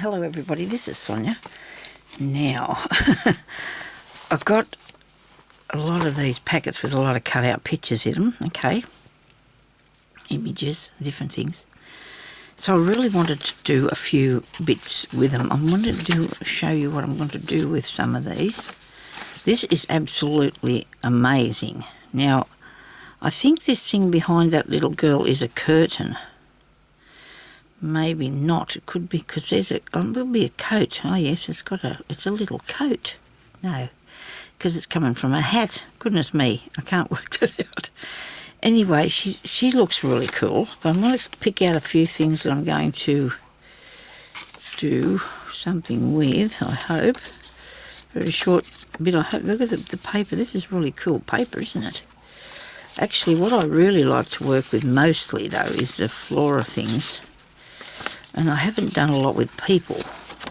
Hello everybody, this is Sonya. Now, I've got a lot of these packets with a lot of cut out pictures in them, okay? Images, different things. So I really wanted to do a few bits with them. I wanted to show you what I'm going to do with some of these. This is absolutely amazing. Now, I think this thing behind that little girl is a curtain. Maybe not. It could be because there's will be a coat. Oh yes, it's a little coat. No, because it's coming from a hat. Goodness me, I can't work that out. Anyway, she looks really cool. But I'm going to pick out a few things that I'm going to do something with, I hope. Very short bit, I hope. Look at the paper. This is really cool paper, isn't it? Actually, what I really like to work with mostly, though, is the flora things. And I haven't done a lot with people,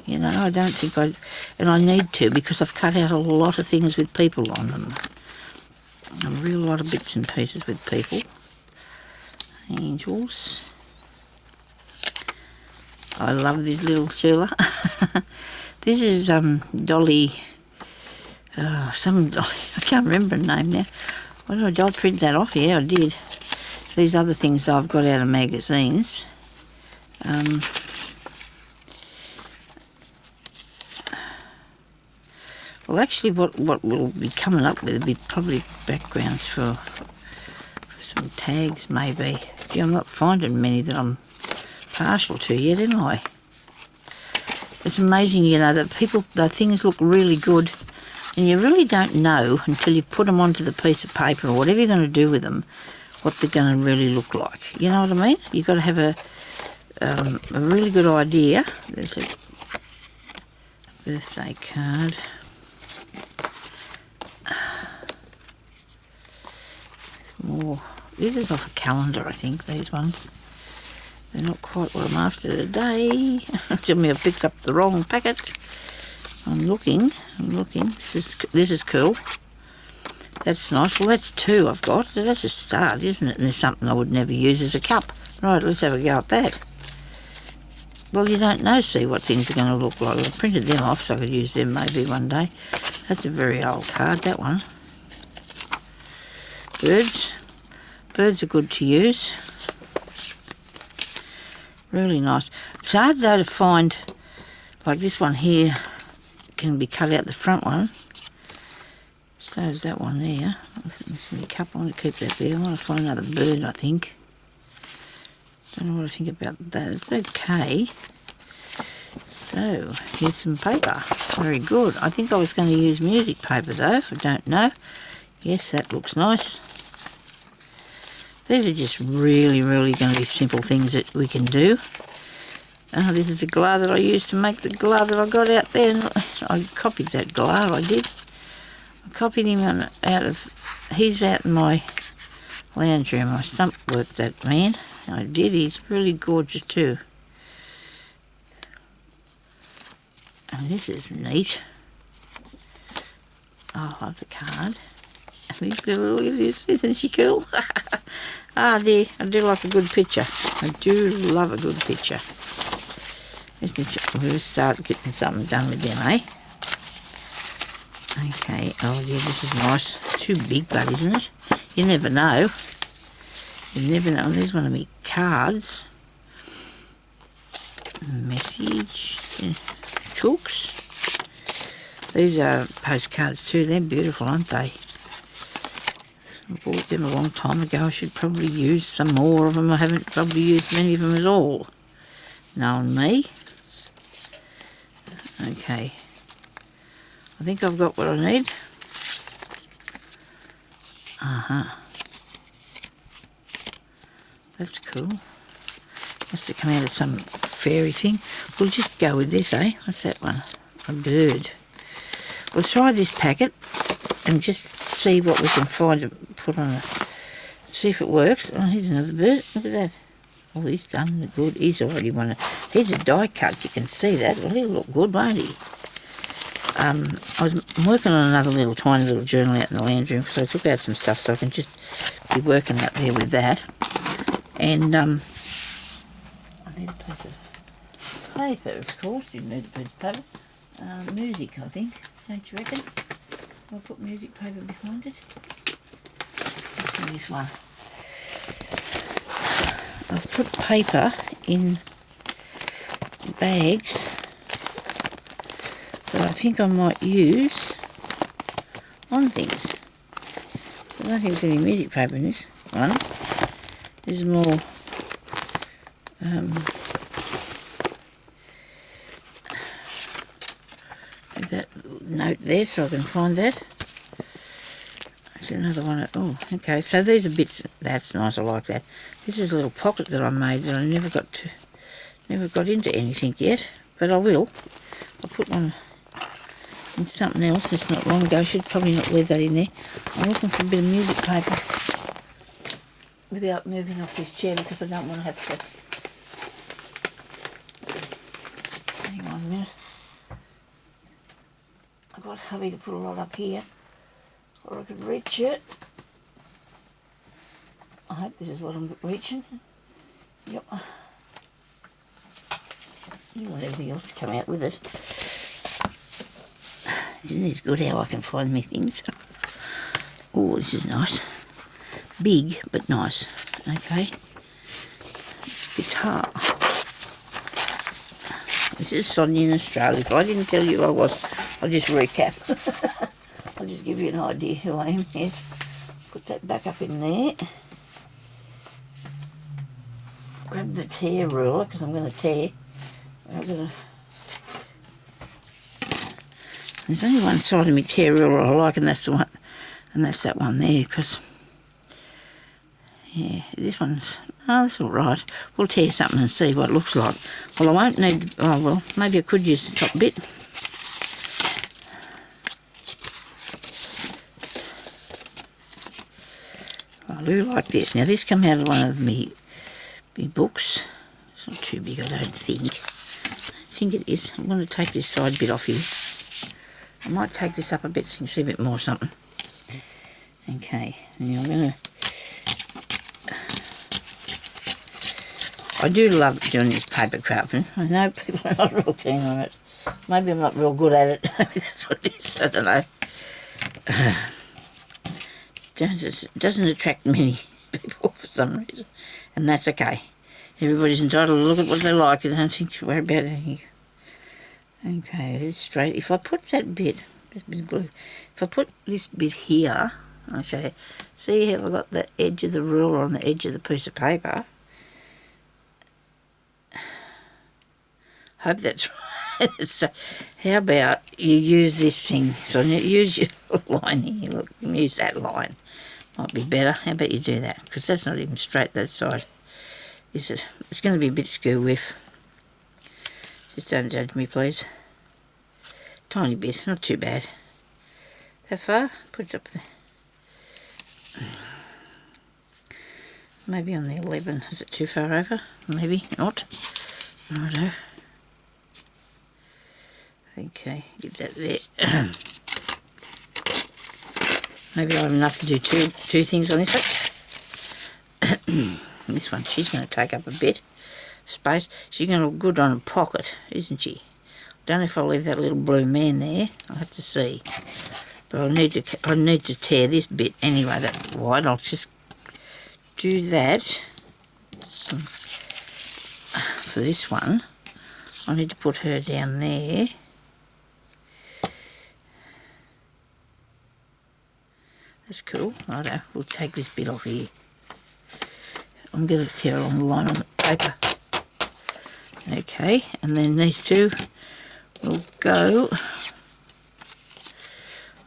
you know, I don't think and I need to because I've cut out a lot of things with people on them. A real lot of bits and pieces with people. Angels. I love this little Sheila. This is Dolly, some Dolly, I can't remember her name now. What did I print that off? Yeah, I did. These other things I've got out of magazines. Well, actually, what we'll be coming up with will be probably backgrounds for some tags, maybe. Gee, I'm not finding many that I'm partial to yet, am I? It's amazing, you know, that the things look really good, and you really don't know until you put them onto the piece of paper or whatever you're going to do with them, what they're going to really look like. You know what I mean? You've got to have a really good idea. There's a birthday card. More. This is off a calendar, I think, these ones. They're not quite what I'm after today. Tell me I picked up the wrong packet. I'm looking. This is cool. That's nice. Well, that's two I've got. So that's a start, isn't it? And there's something I would never use as a cup. Right, let's have a go at that. Well, you don't know, see, what things are going to look like. I printed them off so I could use them maybe one day. That's a very old card, that one. Birds. Birds are good to use. Really nice. It's hard though to find, like this one here can be cut out the front one. So is that one there. There's a cup. I want to keep that there. I want to find another bird, I think. Don't know what I think about that. It's okay. So, here's some paper. Very good. I think I was going to use music paper though. I don't know. Yes, that looks nice. These are just really, really going to be simple things that we can do. This is the glue that I used to make the glue that I got out there. I copied that glue, I did. I copied him he's out in my lounge room. I stump worked that man. I did. He's really gorgeous too. And this is neat. Oh, I love the card. Look at this. Isn't she cool? Dear, I do like a good picture. I do love a good picture. We'll start getting something done with them, eh? Okay, oh yeah, this is nice. Too big, but isn't it? You never know. You never know. There's one of me cards. Message. Chooks. These are postcards too. They're beautiful, aren't they? I bought them a long time ago. I should probably use some more of them. I haven't probably used many of them at all. Knowing me. Okay. I think I've got what I need. That's cool. Must have come out of some fairy thing. We'll just go with this, eh? What's that one? A bird. We'll try this packet and just see what we can find and put on it. See if it works. Oh, here's another bird. Look at that. Oh, he's done good. He's already won it. He's a die cut. You can see that. Well, he'll look good, won't he? I'm working on another tiny little journal out in the lounge room, so I took out some stuff so I can just be working out there with that. And I need a piece of paper, of course. Didn't need a piece of paper. Music, I think. Don't you reckon? I'll put music paper behind it. Let's see this one. I've put paper in bags that I think I might use on things. I don't think there's any music paper in this one. This is more that note there so I can find that. There's another one. Oh, okay. So these are bits. That's nice. I like that. This is a little pocket that I made that I never got into anything yet, but I will. I'll put one in something else. It's not long ago. I should probably not leave that in there. I'm looking for a bit of music paper without moving off this chair because I don't want to have to. Hang on a minute. I've got hubby to put a lot up here, or I could reach it. I hope this is what I'm reaching. Yep. You want everything else to come out with it. Isn't this good how I can find me things? Oh, this is nice. Big, but nice. Okay. It's guitar. This is Sonya in Australia. If I didn't tell you who I was, I'll just recap. I'll just give you an idea who I am. Yes. Put that back up in there. Grab the tear ruler because I'm going to tear. There's only one side of my tear ruler I like, and that's the one, and that's that one there. Because yeah, this one's that's all right. We'll tear something and see what it looks like. Well, I won't need. Oh well, maybe I could use the top bit. I do like this. Now this come out of one of me books. It's not too big, I don't think. I think it is. I'm going to take this side bit off here. I might take this up a bit so you can see a bit more something. Okay, now I'm going to... I do love doing this paper crafting. I know people are not real keen on it. Maybe I'm not real good at it. That's what it is, I don't know. It doesn't attract many people for some reason. And that's okay. Everybody's entitled to look at what they like and don't think to worry about anything. Okay, it is straight. If I put that bit, this bit of glue, if I put this bit here, I'll show you. See how I've got the edge of the ruler on the edge of the piece of paper? Hope that's right. So, how about you use this thing? So use your line here. Look, use that line. Might be better. How about you do that? Because that's not even straight that side. Is it? It's going to be a bit skew with. Just don't judge me, please. Tiny bit, not too bad. That far? Put it up there. Maybe on the 11. Is it too far over? Maybe not. Righto. Okay, get that there. Maybe I have enough to do two things on this one. This one, she's going to take up a bit space. She's going to look good on a pocket, isn't she? Don't know if I'll leave that little blue man there. I'll have to see. But I need to tear this bit anyway, that wide. I'll just do that. For this one, I need to put her down there. That's cool. Righto, we'll take this bit off here. I'm going to tear along the line on the paper. Okay, and then these two will go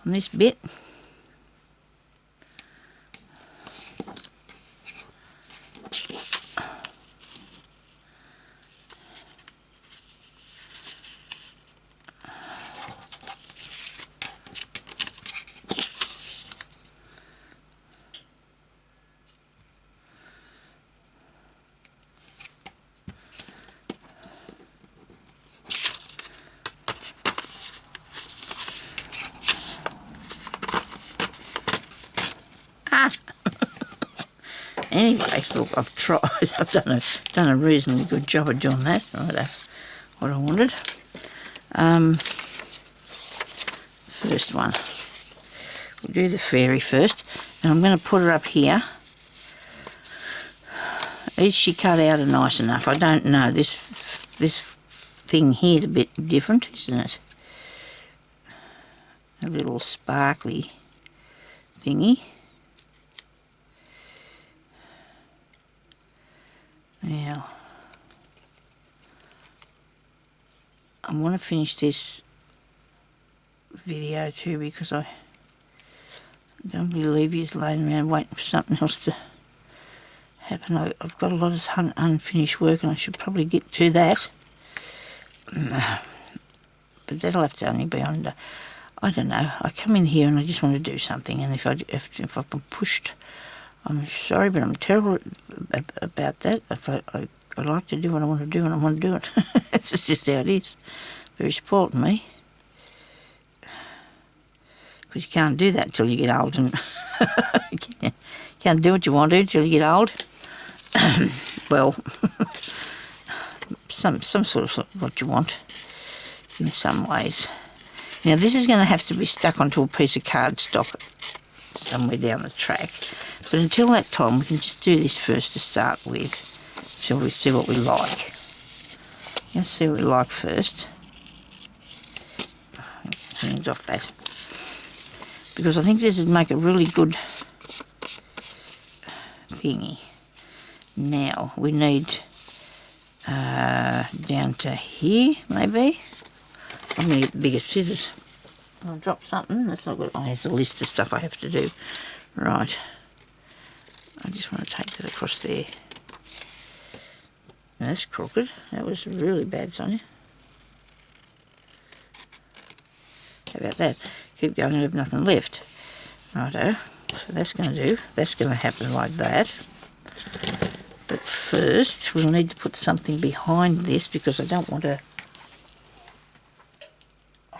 on this bit. Anyway, look, I've tried. I've done a reasonably good job of doing that. Right, what I wanted. First one. We'll do the fairy first, and I'm going to put her up here. Is she cut out nice enough? I don't know. This thing here is a bit different, isn't it? A little sparkly thingy. Now, I want to finish this video too, because I don't really leave you laying around waiting for something else to happen. I've got a lot of unfinished work and I should probably get to that. But that'll have to only be on, I don't know, I come in here and I just want to do something, and if I've been pushed, I'm sorry, but I'm terrible about that. If I like to do what I want to do and I want to do it. It's just how it is. Very spoilt in me. Because you can't do that till you get old, and you can't do what you want to do till you get old. Well, some sort of what you want in some ways. Now this is going to have to be stuck onto a piece of cardstock somewhere down the track. But until that time, we can just do this first to start with, so we see what we like. Let's see what we like first. Hands off that. Because I think this would make a really good thingy. Now, we need down to here, maybe. I'm going to get the bigger scissors. I'll drop something. That's not good. Oh, there's a list of stuff I have to do. Right. I just want to take that across there. Now, that's crooked. That was really bad, Sonya. How about that? Keep going and have nothing left. Righto. So that's going to do. That's going to happen like that. But first, we'll need to put something behind this, because I don't want to... I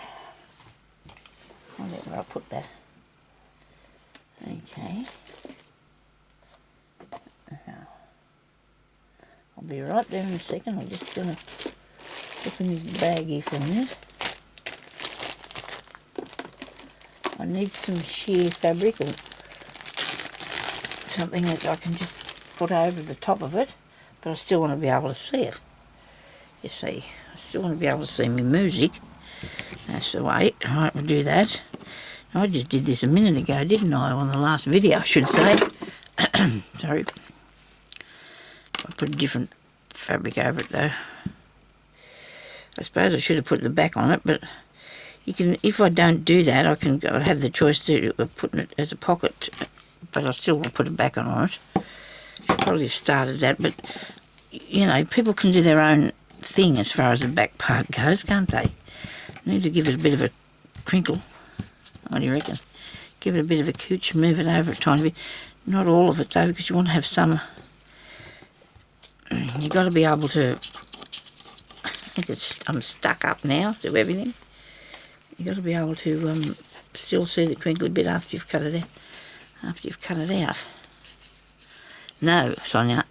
don't know where I'll put that. Okay. Now, I'll be right there in a second. I'm just going to open this bag here for a minute. I need some sheer fabric or something that I can just put over the top of it, but I still want to be able to see it. You see, I still want to be able to see my music. That's the way. Right, we'll do that. I just did this a minute ago, didn't I? On the last video, I should say. Sorry. I put a different fabric over it though. I suppose I should have put the back on it, but you can. If I don't do that, I can go, have the choice to put it as a pocket, but I still will put a back on it. Probably have started that, but you know, people can do their own thing as far as the back part goes, can't they? Need to give it a bit of a crinkle. What do you reckon? Give it a bit of a cooch, move it over a tiny bit. Not all of it though, because you want to have some. You've got to be able to. I think I'm stuck up now to everything. You've got to be able to still see the crinkly bit after you've cut it out. After you've cut it out. No, Sonya,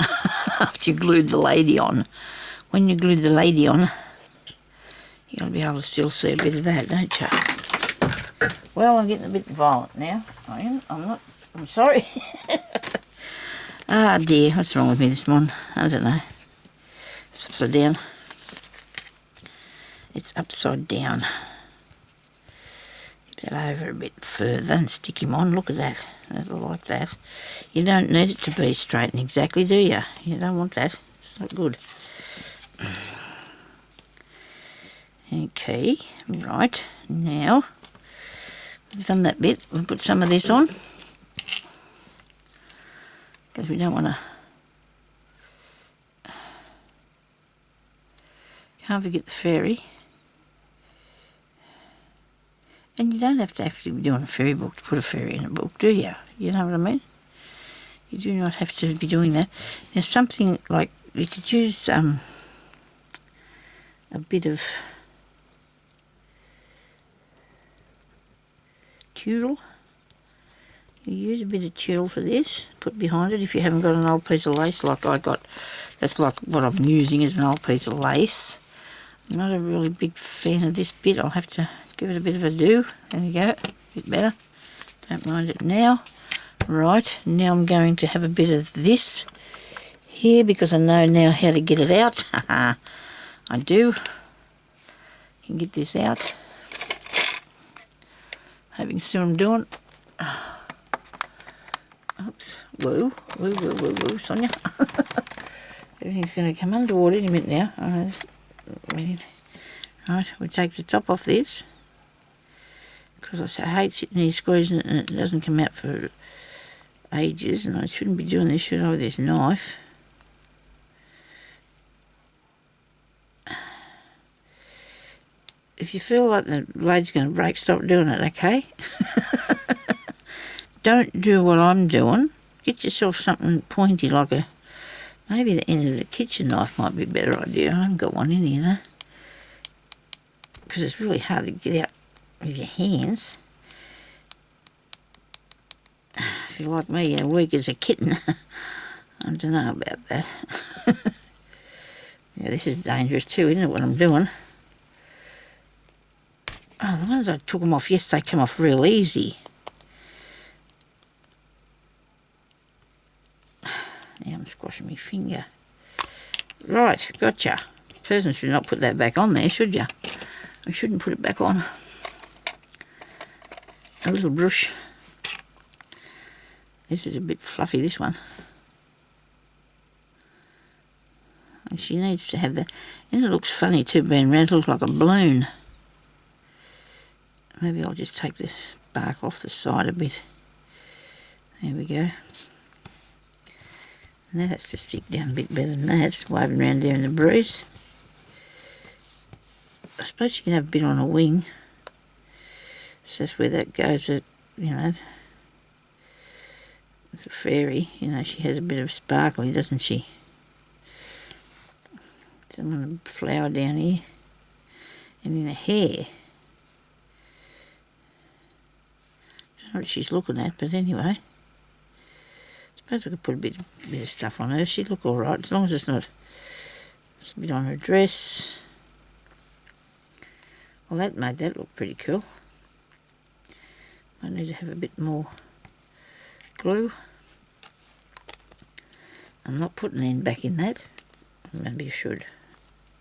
after you glued the lady on. When you glued the lady on, you've got to be able to still see a bit of that, don't you? Well, I'm getting a bit violent now. I am. I'm not. I'm sorry. Ah, dear. What's wrong with me this morning? I don't know. It's upside down. It's upside down. Get that over a bit further and stick him on. Look at that. That'll like that. You don't need it to be straight and exactly, do you? You don't want that. It's not good. Okay. Right. Now, we've done that bit. We'll put some of this on. Because we don't want to... Can't forget the fairy. And you don't have to be doing a fairy book to put a fairy in a book, do you? You know what I mean? You do not have to be doing that. Now something like, you could use a bit of tulle. You use a bit of tulle for this, put behind it if you haven't got an old piece of lace like I got. That's like what I'm using is an old piece of lace. Not a really big fan of this bit. I'll have to give it a bit of a do. There we go, a bit better. Don't mind it now. Right, now I'm going to have a bit of this here because I know now how to get it out. I do. Can get this out. Hope you can see what I'm doing. Oops. Woo, woo, woo, woo, woo, Sonya. Everything's going to come underwater in a minute now. Right, we take the top off this because I hate sitting here squeezing it and it doesn't come out for ages, and I shouldn't be doing this, should I, with this knife? If you feel like the blade's going to break, stop doing it, okay? Don't do what I'm doing. Get yourself something pointy like maybe the end of the kitchen knife might be a better idea. I haven't got one in here though, because it's really hard to get out with your hands. If you're like me, you're weak as a kitten. I don't know about that. Yeah, this is dangerous too, isn't it, what I'm doing? Oh, the ones I took them off yesterday come off real easy. Now I'm squashing my finger. Right, gotcha. Person should not put that back on there, should you? I shouldn't put it back on. A little brush. This is a bit fluffy, this one. And she needs to have that. And it looks funny too, being round. It looks like a balloon. Maybe I'll just take this bark off the side a bit. There we go. And that has to stick down a bit better than that. It's woven around there in the bruise. I suppose you can have a bit on a wing. So that's where that goes, you know. It's a fairy, you know, she has a bit of sparkly, doesn't she? Some of the flower down here. And in her hair. Don't know what she's looking at, but anyway. I suppose I could put a bit of stuff on her. She'd look alright, as long as it's not just a bit on her dress. Well, that made that look pretty cool. I need to have a bit more glue. I'm not putting the end back in that. Maybe I should.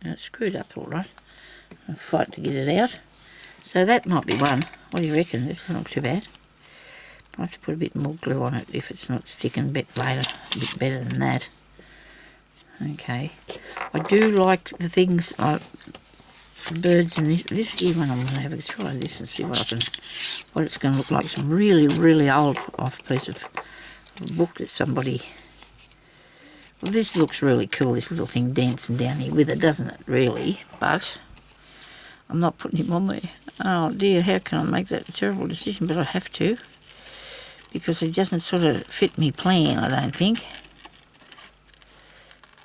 It's screwed up all right. I'll fight to get it out. So that might be one. What do you reckon? It's not too bad. I'll have to put a bit more glue on it if it's not sticking a bit later. A bit better than that. Okay. I do like the things like the birds and this here one. I'm going to have a try this and see what it's going to look like. It's a really, really old off piece of a book that somebody... Well, this looks really cool, this little thing dancing down here with it, doesn't it, really? But I'm not putting him on there. Oh dear, how can I make that a terrible decision? But I have to, because it doesn't sort of fit me plan, I don't think.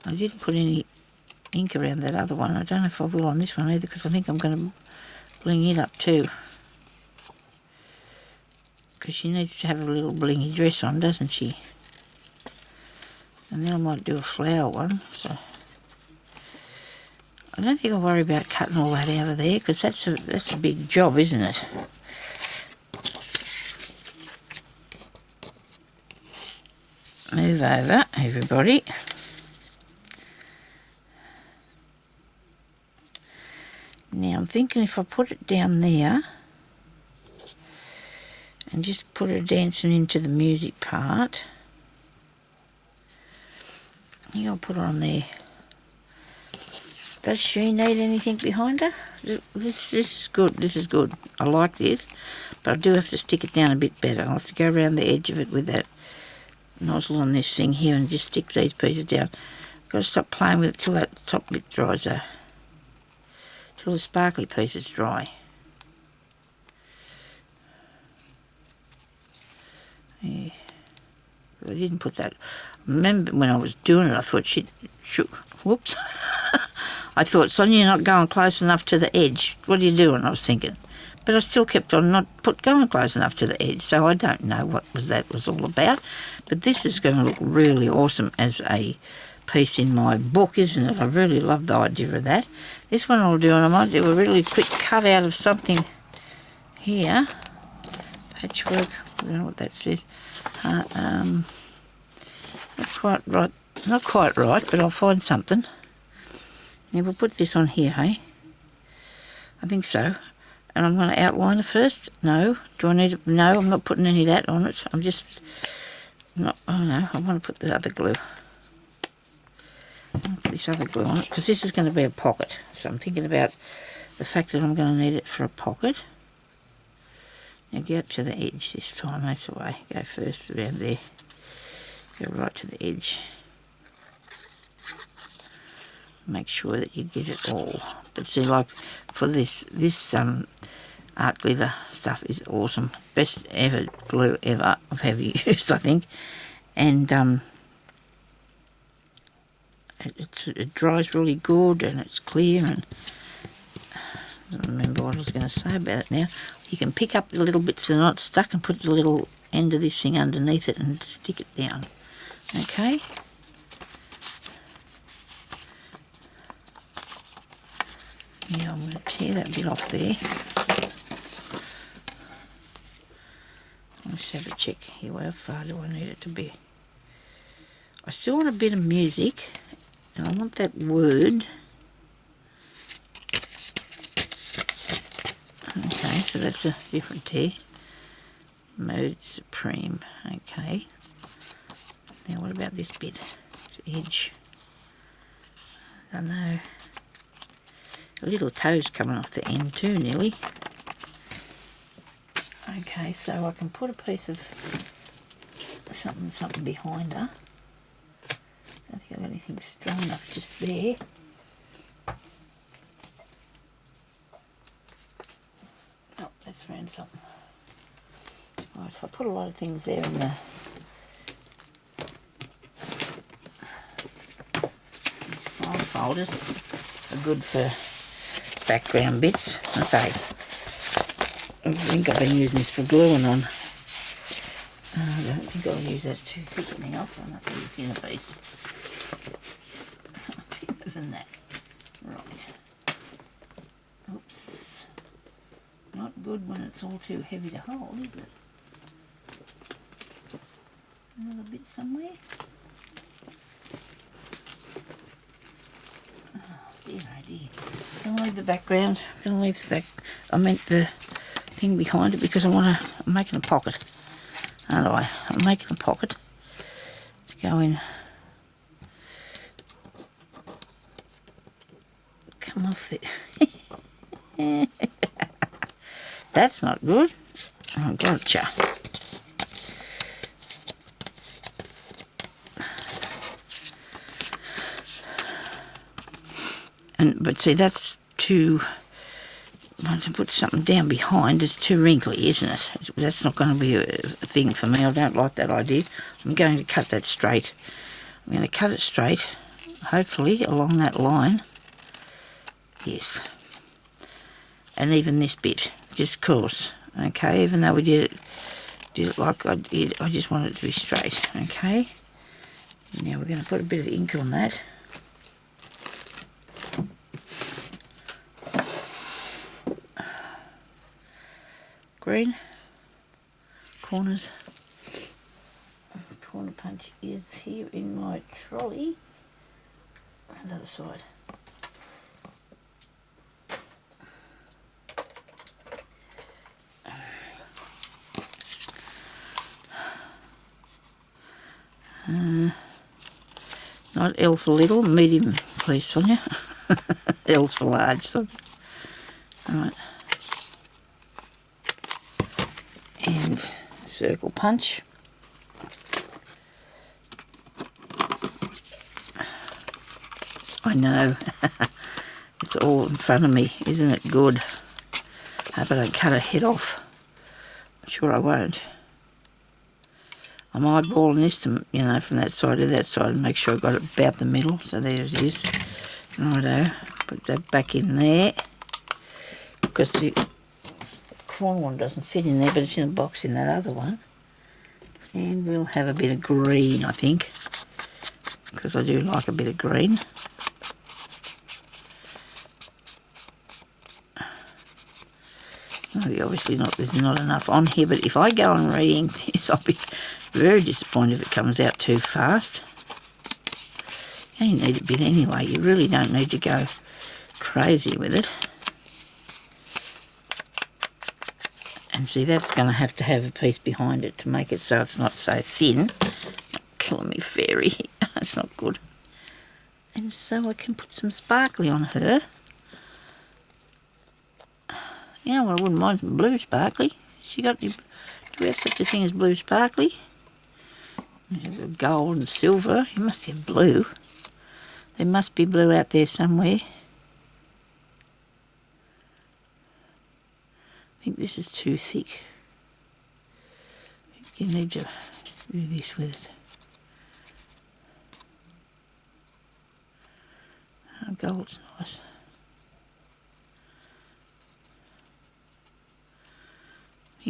I didn't put any ink around that other one. I don't know if I will on this one either, because I think I'm going to bling it up too. Because she needs to have a little blingy dress on, doesn't she? And then I might do a flower one. So I don't think I'll worry about cutting all that out of there, because that's a big job, isn't it? Move over, everybody. Now I'm thinking if I put it down there and just put her dancing into the music part. I think I'll put her on there. Does she need anything behind her? This is good. This is good. I like this, but I do have to stick it down a bit better. I'll have to go around the edge of it with that nozzle on this thing here and just stick these pieces down. I've got to stop playing with it till that top bit dries though. Till the sparkly piece is dry. Yeah. I didn't put that. I remember when I was doing it, I thought whoops. I thought, Sonya, you're not going close enough to the edge. What are you doing? I was thinking. But I still kept on not going close enough to the edge, so I don't know what that was all about. But this is going to look really awesome as a piece in my book, isn't it? I really love the idea of that. This one I'll do, and I might do a really quick cut out of something here. Patchwork, I don't know what that says. Not quite right, but I'll find something. Now we'll put this on here, hey? I think so. And I'm going to outline it first. No. Do I need it? No, I'm not putting any of that on it. I'm just not, oh no, I want to put the other glue. I'll put this other glue on it because this is going to be a pocket. So I'm thinking about the fact that I'm going to need it for a pocket. Now get up to the edge this time, that's the way. Go first around there. Go right to the edge. Make sure that you get it all. But see, like for this art glitter stuff is awesome. Best ever glue ever I've ever used, I think. And it dries really good and it's clear, and I don't remember what I was going to say about it now. You can pick up the little bits that are not stuck and put the little end of this thing underneath it and stick it down. Okay. Yeah, I'm going to tear that bit off there. Let's have a check here. How far do I need it to be? I still want a bit of music, and I want that word. Okay, so that's a different tear. Mode Supreme. Okay. Now what about this bit? This edge. I don't know. A little toe's coming off the end too, nearly. Okay, so I can put a piece of something behind her. I don't think I've got anything strong enough just there. Oh, that's around something. Right, I put a lot of things there in the these file folders are good for background bits, aren't they? I think I've been using this for gluing on. I don't think I'll use that too thick now. I'll have to use a thinner piece. Thinner than that. Right. Oops. Not good when it's all too heavy to hold, is it? Another bit somewhere. Dear, oh dear. I'm going to leave the background. I'm going to leave the back. I meant the thing behind it because I'm making a pocket. Aren't I? I'm making a pocket to go in. Come off there. That's not good. Oh, gotcha. But see, that's too. To put something down behind, it's too wrinkly, isn't it? That's not going to be a thing for me. I don't like that idea. I'm going to cut that straight. I'm going to cut it straight, hopefully along that line. Yes. And even this bit, just course. Okay, even though we did it like I did, I just want it to be straight. Okay. Now we're going to put a bit of ink on that. Green corners. Corner punch is here in my trolley. And the other side. Not L for little, medium, please, Sonya. L's for large, Sonya. Alright. And circle punch. I know. It's all in front of me, isn't it good? Hope I don't cut a head off. I'm sure I won't. I'm eyeballing this to, from that side to that side and make sure I've got it about the middle. So there it is. Righto. Put that back in there. Because the corner one doesn't fit in there, but it's in a box in that other one. And we'll have a bit of green, I think. because I do like a bit of green. Obviously there's not enough on here, but if I go on reading this, I'll be very disappointed if it comes out too fast. You only need a bit anyway. You really don't need to go crazy with it. And see, that's going to have a piece behind it to make it so it's not so thin. Killing me, fairy. That's not good. And so I can put some sparkly on her. You know what, I wouldn't mind some blue sparkly. Do we have such a thing as blue sparkly? There's gold and silver. You must have blue. There must be blue out there somewhere. I think this is too thick. You need to do this with it. Oh, gold's nice.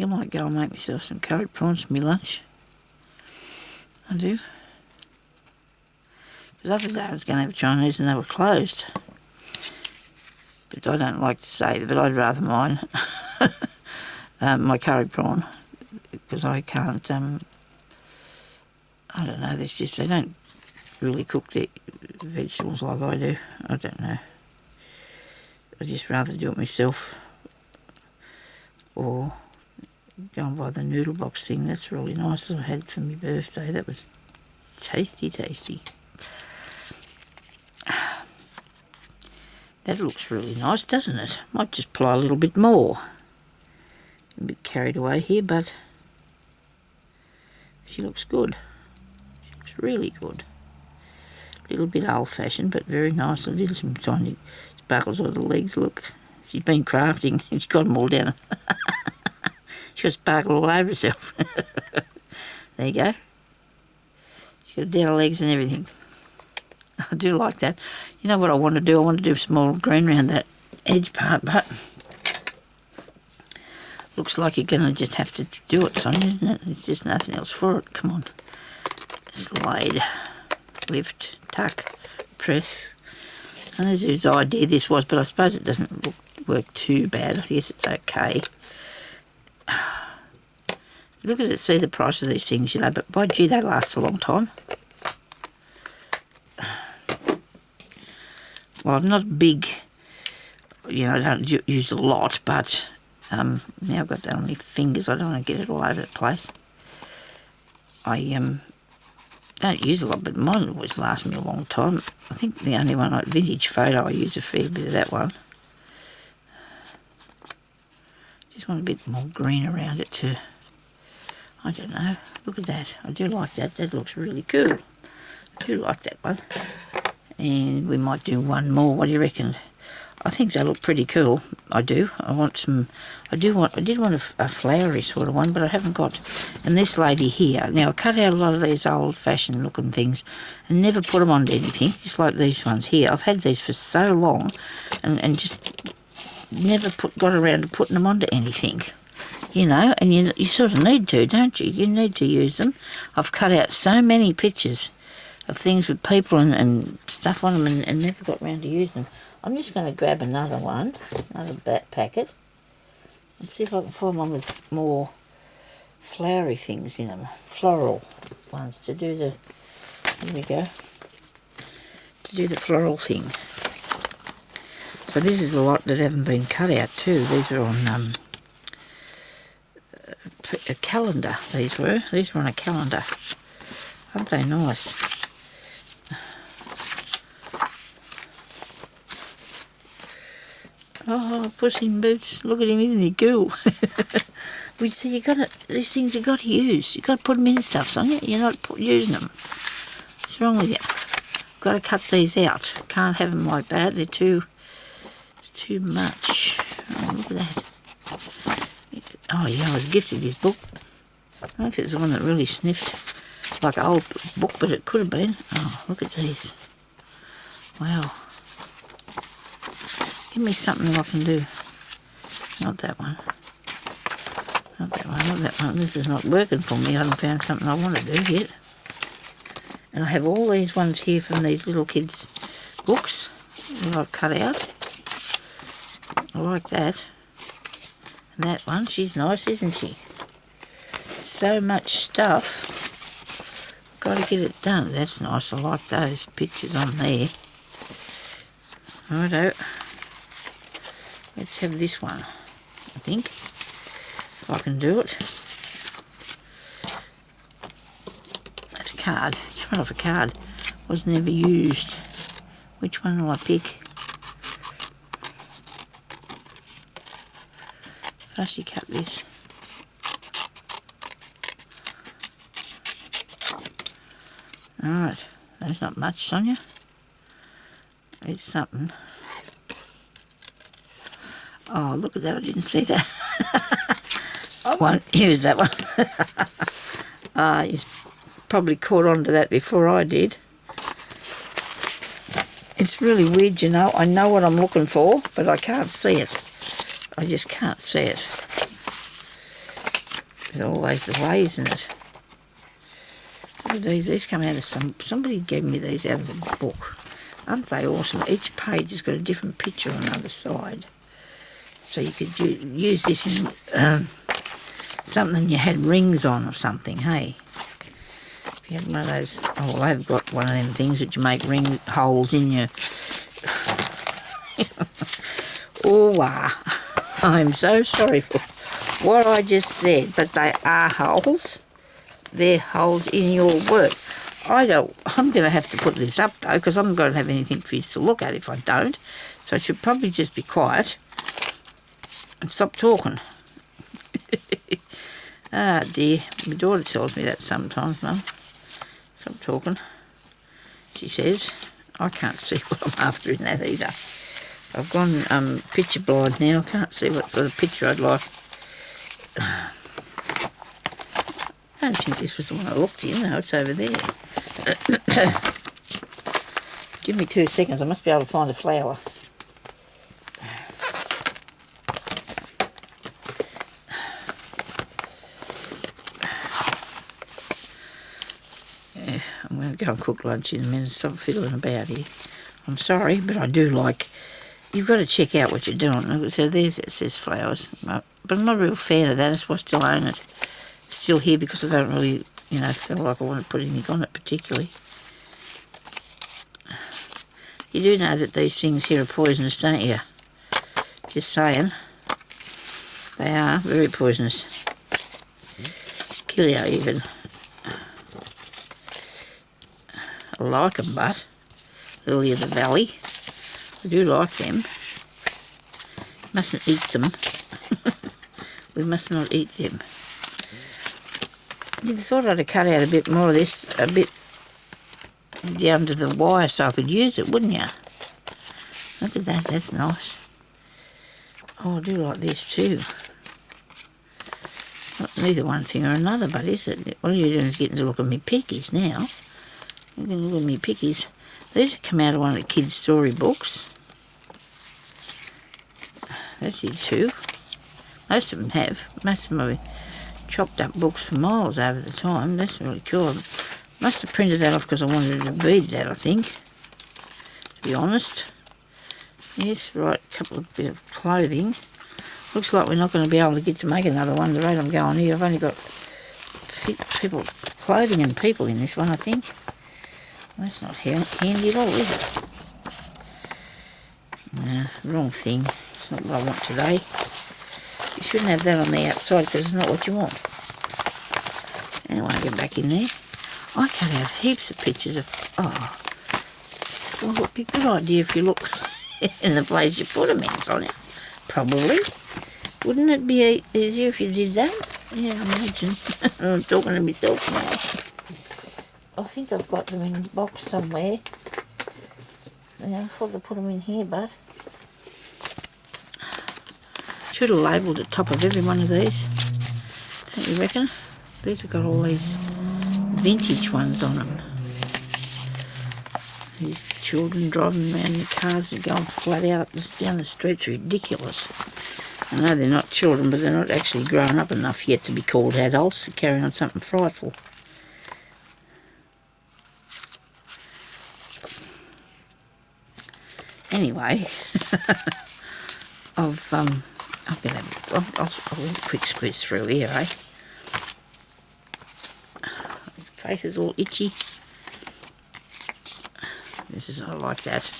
I might go and make myself some curried prawns for my lunch. I do. Because other day I was going to have Chinese and they were closed. But I don't like to say that, but I'd rather mine. My curried prawn. Because I can't, I don't know, they don't really cook their vegetables like I do. I don't know. I'd just rather do it myself. Or go and buy the noodle box thing. That's really nice that I had for my birthday. That was tasty, tasty. That looks really nice, doesn't it? Might just apply a little bit more. A bit carried away here, but she looks good. She looks really good. A little bit old-fashioned, but very nice. A little some tiny sparkles on the legs. Look, she's been crafting. She's got them all down. She's got sparkle all over herself. There you go. She's got down her legs and everything. I do like that. You know what I want to do? I want to do some more green around that edge part, but looks like you're going to just have to do it, Sonya, isn't it? There's just nothing else for it. Come on. Slide, lift, tuck, press. I don't know whose idea this was, but I suppose it doesn't work too bad. I guess it's okay. Look at it, see the price of these things, you know, but by gee, they last a long time. Well, I'm not big, you know, I don't use a lot, but now I've got that on my fingers. I don't want to get it all over the place. I don't use a lot, but mine always lasts me a long time. I think the only one, like vintage photo, I use a fair bit of that one. Just want a bit more green around it too. I don't know. Look at that. I do like that. That looks really cool. I do like that one. And we might do one more. What do you reckon? I think they look pretty cool. I do. I did want a flowery sort of one, but I haven't got. And this lady here, now I cut out a lot of these old-fashioned looking things and never put them onto anything, just like these ones here. I've had these for so long and just never got around to putting them onto anything. You know, and you sort of need to, don't you? You need to use them. I've cut out so many pictures of things with people and stuff on them and never got around to using them. I'm just going to grab another one, another packet, and see if I can find one with more flowery things in them, floral ones to do the, here we go, to do the floral thing. So this is a lot that haven't been cut out too. These are on a calendar, these were on a calendar. Aren't they nice? Oh, Puss in Boots, look at him, isn't he cool? We see these things you've got to use. You've got to put them in stuff, Sonya. You're not using them. What's wrong with you? Got to cut these out. Can't have them like that. They're too much. Oh, look at that. Oh yeah, I was gifted this book. I think it's the one that really sniffed like an old book, but it could have been. Oh, look at these. Wow. Give me something I can do. Not that one. Not that one, not that one. This is not working for me. I haven't found something I want to do yet. And I have all these ones here from these little kids' books that I've cut out. I like that. And that one, she's nice, isn't she? So much stuff. Got to get it done. That's nice. I like those pictures on there. Righto. Let's have this one, I think. If I can do it. That's a card. It's right off a card. Was never used. Which one will I pick? Fussy cut this. Alright, that's not much, Sonya. It's something. Oh, look at that, I didn't see that. One, here's that one. You probably caught on to that before I did. It's really weird, you know. I know what I'm looking for, but I can't see it. I just can't see it. There's always the way, isn't it? Look at these. These come out of somebody gave me these out of a book. Aren't they awesome? Each page has got a different picture on the other side. So you could use this in something you had rings on or something, hey? If you had one of those, oh, I've got one of them things that you make ring holes in your... Oh, I'm so sorry for what I just said, but they are holes. They're holes in your work. I'm going to have to put this up, though, because I'm not going to have anything for you to look at if I don't. So I should probably just be quiet and stop talking. Ah, dear. My daughter tells me that sometimes, Mum. Stop talking. She says. I can't see what I'm after in that either. I've gone picture blind now. I can't see what sort of picture I'd like. I don't think this was the one I looked in. No, it's over there. Give me 2 seconds. I must be able to find a flower. Yeah, I'm going to go and cook lunch in a minute. Stop fiddling about here. I'm sorry, but I do like... You've got to check out what you're doing. So there's, it says flowers. But I'm not a real fan of that. That's why I still own it. It's still here because I don't really, you know, feel like I want to put anything on it particularly. You do know that these things here are poisonous, don't you? Just saying. They are very poisonous. Kill you even. I like them, but lily of the valley. I do like them. Mustn't eat them. We must not eat them. You'd have thought I'd have cut out a bit more of this, a bit down to the wire so I could use it, wouldn't you? Look at that, that's nice. Oh, I do like this too. Not neither one thing or another, but is it? All you're doing is getting to look at me pickies now. You're going to look at me pickies. These have come out of one of the kids' storybooks. That's it too. Most of them have. Most of them are chopped up books for miles over the time. That's really cool. Must have printed that off because I wanted to read that, I think. To be honest. Yes, right, a couple of bit of clothing. Looks like we're not going to be able to get to make another one the rate I'm going here. I've only got people, clothing and people in this one, I think. Well, that's not handy at all, is it? No, wrong thing. It's not what I want today. You shouldn't have that on the outside because it's not what you want. Anyway, I'll get back in there. I can have heaps of pictures of... Oh. Well, it would be a good idea if you look in the place you put them in, Sonya. Probably. Wouldn't it be easier if you did that? Yeah, I imagine. I'm talking to myself now. I think I've got them in a box somewhere. Yeah, I thought I put them in here, but... Should have labelled the top of every one of these. Don't you reckon? These have got all these vintage ones on them. These children driving around in cars and going flat out up down the street. It's ridiculous. I know they're not children, but they're not actually grown up enough yet to be called adults to carry on something frightful. Anyway, I'm gonna have a quick squeeze through here, eh? Face is all itchy. I like that.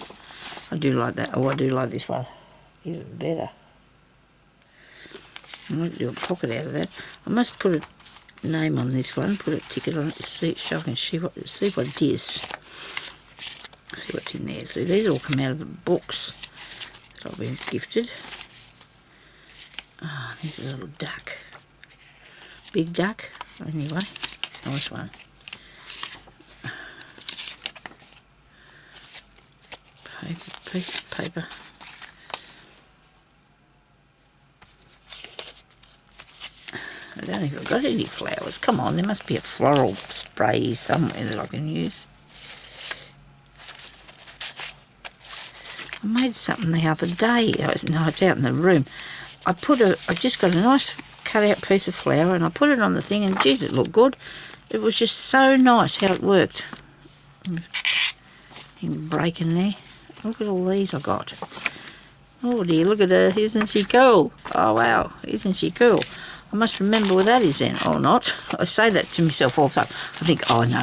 I do like that. Oh, I do like this one even better. I might do a pocket out of that. I must put a name on this one, put a ticket on it to see, so I can see what it is. See what's in there. See, these all come out of the books that I've been gifted. Oh, there's a little duck. Big duck. Anyway, nice one. Piece of paper. I don't think I've got any flowers. Come on, there must be a floral spray somewhere that I can use. I made something the other day. No, it's out in the room. I just got a nice cut out piece of flower and I put it on the thing and geez, it looked good. It was just so nice how it worked. Thing breaking there. Look at all these I got. Oh dear, look at her. Isn't she cool? Oh wow, isn't she cool? I must remember where that is then, or not. I say that to myself all the time. I think, oh, I know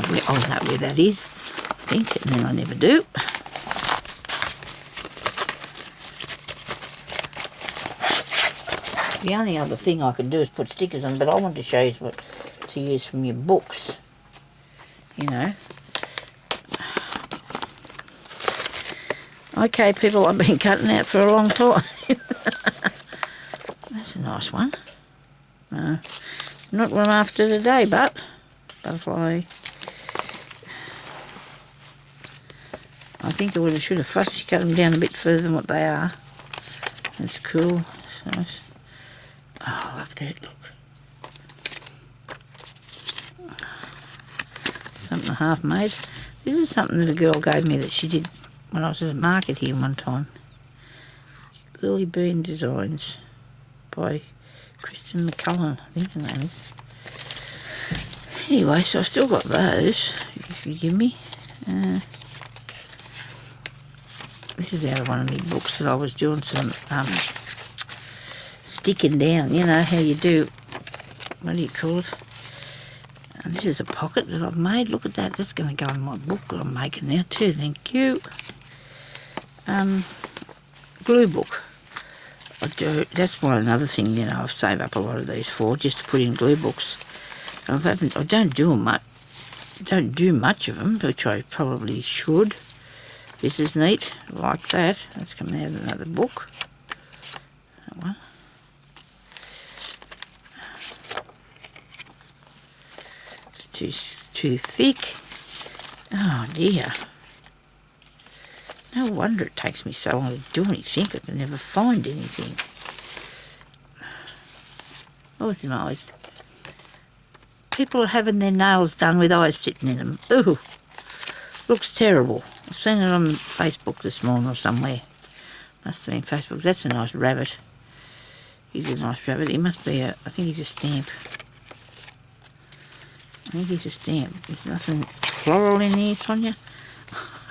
where that is. I think, and then I never do. The only other thing I could do is put stickers on, but I want to show you what to use from your books. You know. Okay, people, I've been cutting out for a long time. That's a nice one. No, not what I'm after today, but butterfly. I think I should have fussy cut them down a bit further than what they are. That's cool. That's nice. Oh, I love that. Look. Something I half made. This is something that a girl gave me that she did when I was at a market here one time. Lily Bean Designs by Kristen McCullen, I think her name is. Anyway, so I've still got those. You give me. This is out of one of my books that I was doing some sticking down. You know how you do. What do you call it? And this is a pocket that I've made. Look at that. That's going to go in my book that I'm making now too. Thank you. Glue book. That's one another thing, you know, I've saved up a lot of these for, just to put in glue books. I don't do much of them, which I probably should. This is neat, like that. That's coming out of another book. That one. It's too thick. Oh dear. No wonder it takes me so long to do anything. I can never find anything. Oh, it's my eyes. People are having their nails done with eyes sitting in them. Ooh, looks terrible. I've seen it on Facebook this morning or somewhere. Must have been Facebook. That's a nice rabbit. He's a nice rabbit. He must be I think he's a stamp. I think he's a stamp. There's nothing floral in here, Sonya.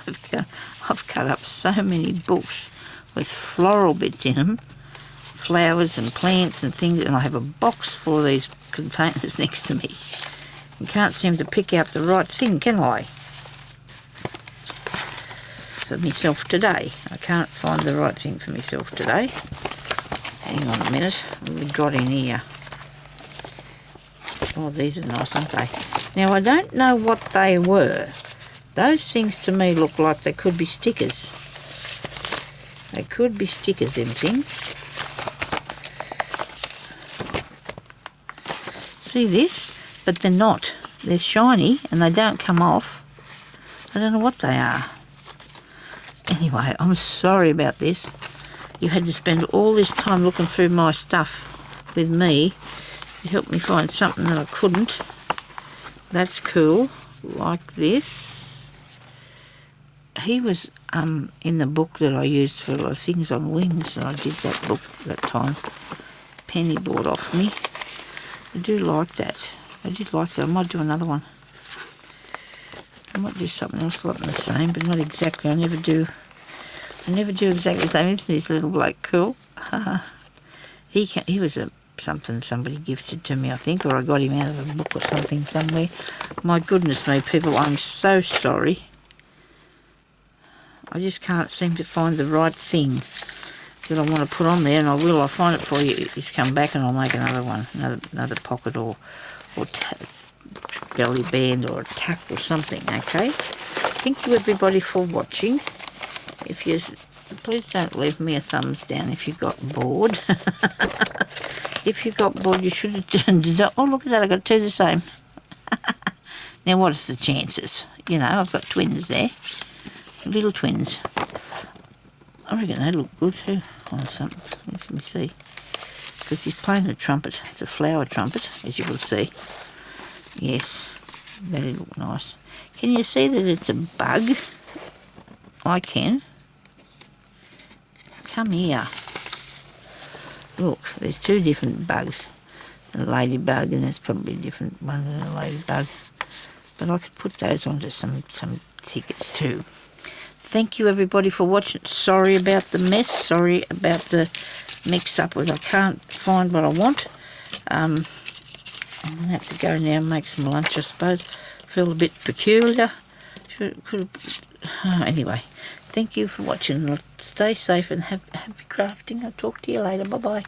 I've cut up so many books with floral bits in them, flowers and plants and things, and I have a box full of these containers next to me. I can't seem to pick out the right thing, can I? For myself today. I can't find the right thing for myself today. Hang on a minute, what have we got in here? Oh, these are nice, aren't they? Now, I don't know what they were. Those things to me look like they could be stickers. They could be stickers, them things. See this? But they're not. They're shiny and they don't come off. I don't know what they are. Anyway, I'm sorry about this. You had to spend all this time looking through my stuff with me to help me find something that I couldn't. That's cool. Like this. He was in the book that I used for things on wings, and I did that book that time. Penny bought off me. I do like that. I did like that. I might do another one. I might do something else like the same, but not exactly. I never do I never do exactly the same. Isn't this little bloke cool? He was something somebody gifted to me, I think, or I got him out of a book or something somewhere. My goodness me, people, I'm so sorry. I just can't seem to find the right thing that I want to put on there, and I will. I'll find it for you. Just come back and I'll make another one, another pocket or belly band or a tuck or something, okay? Thank you everybody for watching. If you please don't leave me a thumbs down if you got bored. If you got bored, you should have turned it. Oh, look at that! I got two the same. Now, what is the chances? You know, I've got twins there, little twins. I reckon they look good too on something. Let me see. Because he's playing the trumpet. It's a flower trumpet, as you will see. Yes, they look nice. Can you see that it's a bug? I can. Come here. Look, there's two different bugs. A ladybug, and there's probably a different one than a ladybug. But I could put those onto some tickets too. Thank you everybody for watching. Sorry about the mess. Sorry about the mix-up with I can't find what I want. I'm going to have to go now and make some lunch, I suppose. Feel a bit peculiar. Anyway, thank you for watching. Stay safe and happy crafting. I'll talk to you later. Bye-bye.